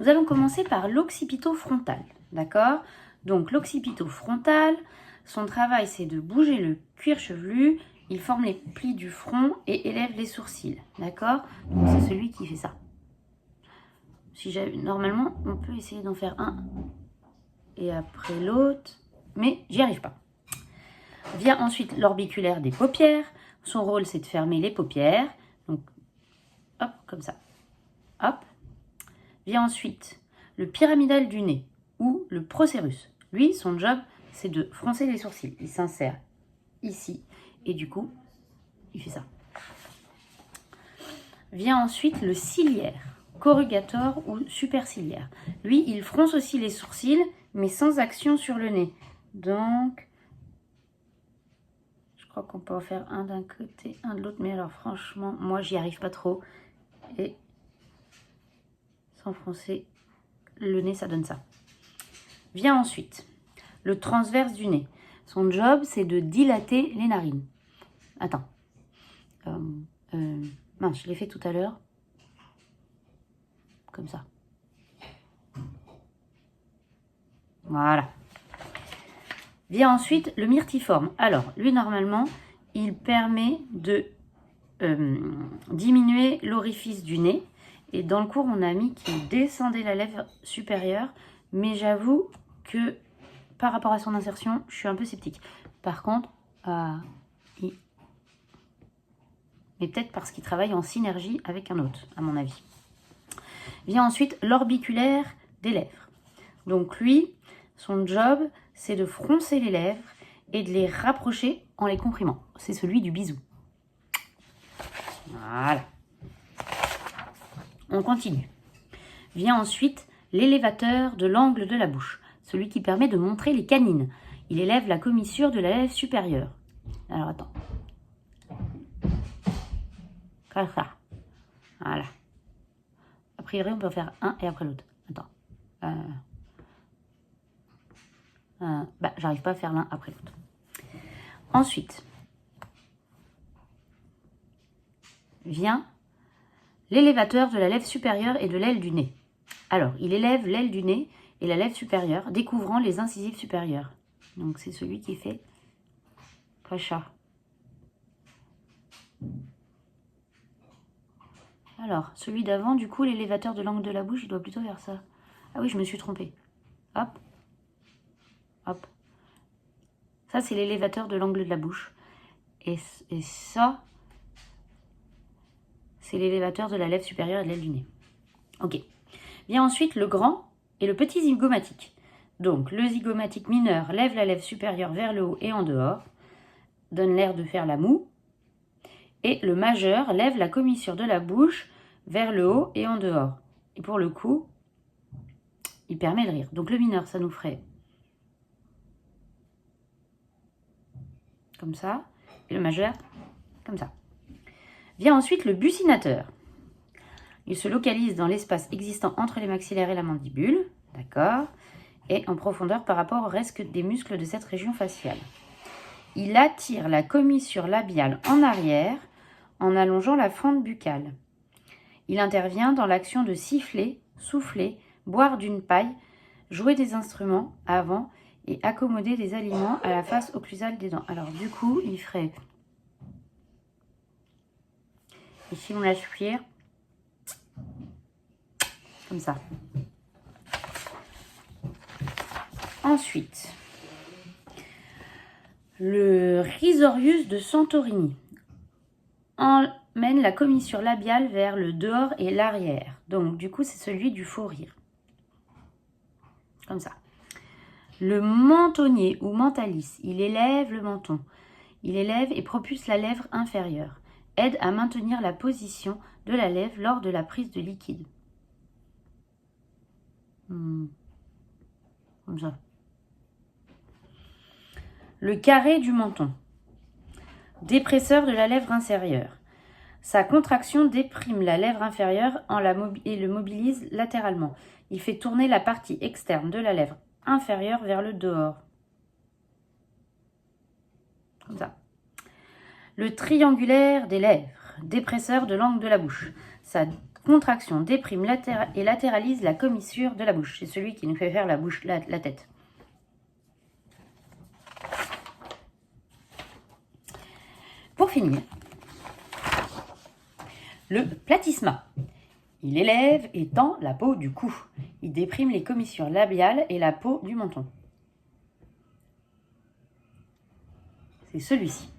Nous allons commencer par l'occipito-frontal, d'accord? Donc l'occipito-frontal, son travail c'est de bouger le cuir chevelu, il forme les plis du front et élève les sourcils, d'accord? Donc c'est celui qui fait ça. Normalement, on peut essayer d'en faire un et après l'autre, mais j'y arrive pas. Vient ensuite l'orbiculaire des paupières. Son rôle, c'est de fermer les paupières. Donc, hop, comme ça. Hop. Vient ensuite le pyramidal du nez ou le procérus. Lui, son job, c'est de froncer les sourcils. Il s'insère ici et du coup, il fait ça. Vient ensuite le ciliaire, corrugator ou superciliaire. Lui, il fronce aussi les sourcils, mais sans action sur le nez. Donc, je crois qu'on peut en faire un d'un côté, un de l'autre. Mais alors, franchement, moi, j'y arrive pas trop. Et sans froncer le nez, ça donne ça. Vient ensuite le transverse du nez. Son job, c'est de dilater les narines. Attends. Mince, je l'ai fait tout à l'heure. Comme ça. Voilà. Vient ensuite le myrtiforme. Alors, lui, normalement, il permet de diminuer l'orifice du nez. Et dans le cours, on a mis qu'il descendait la lèvre supérieure. Mais j'avoue que par rapport à son insertion, je suis un peu sceptique. Par contre, mais peut-être parce qu'il travaille en synergie avec un autre, à mon avis. Vient ensuite l'orbiculaire des lèvres. Donc lui, son job, c'est de froncer les lèvres et de les rapprocher en les comprimant. C'est celui du bisou. Voilà. On continue. Vient ensuite l'élévateur de l'angle de la bouche, celui qui permet de montrer les canines. Il élève la commissure de la lèvre supérieure. Alors attends. Comme ça. Voilà. A priori, on peut en faire un et après l'autre. Attends. J'arrive pas à faire l'un après l'autre. Ensuite, vient l'élévateur de la lèvre supérieure et de l'aile du nez. Alors, il élève l'aile du nez et la lèvre supérieure, découvrant les incisives supérieures. Donc, c'est celui qui fait ça. Alors, celui d'avant, du coup, l'élévateur de l'angle de la bouche, il doit plutôt faire ça. Ah oui, je me suis trompée. Hop. Hop. Ça, c'est l'élévateur de l'angle de la bouche. Et ça, c'est l'élévateur de la lèvre supérieure et de l'aile du nez. Ok. Vient ensuite le grand et le petit zygomatique. Donc, le zygomatique mineur lève la lèvre supérieure vers le haut et en dehors, donne l'air de faire la moue. Et le majeur lève la commissure de la bouche vers le haut et en dehors. Et pour le coup, il permet de rire. Donc le mineur, ça nous ferait comme ça. Et le majeur, comme ça. Vient ensuite le buccinateur. Il se localise dans l'espace existant entre les maxillaires et la mandibule. D'accord. Et en profondeur par rapport au reste des muscles de cette région faciale. Il attire la commissure labiale en arrière en allongeant la fente buccale. Il intervient dans l'action de siffler, souffler, boire d'une paille, jouer des instruments avant et accommoder des aliments à la face occlusale des dents. Alors du coup, il ferait... Ici, on l'aspire comme ça. Ensuite, le Rhizorius de Santorini emmène la commissure labiale vers le dehors et l'arrière. Donc, du coup, c'est celui du faux rire. Comme ça. Le mentonnier ou mentalis, il élève le menton. Il élève et propulse la lèvre inférieure. Aide à maintenir la position de la lèvre lors de la prise de liquide. Comme ça. Le carré du menton. Dépresseur de la lèvre inférieure. Sa contraction déprime la lèvre inférieure et le mobilise latéralement. Il fait tourner la partie externe de la lèvre inférieure vers le dehors. Comme ça. Le triangulaire des lèvres. dépresseur de l'angle de la bouche. Sa contraction déprime et latéralise la commissure de la bouche. C'est celui qui nous fait faire la bouche, la tête. Pour finir, le platysma. Il élève et tend la peau du cou. Il déprime les commissures labiales et la peau du menton. C'est celui-ci.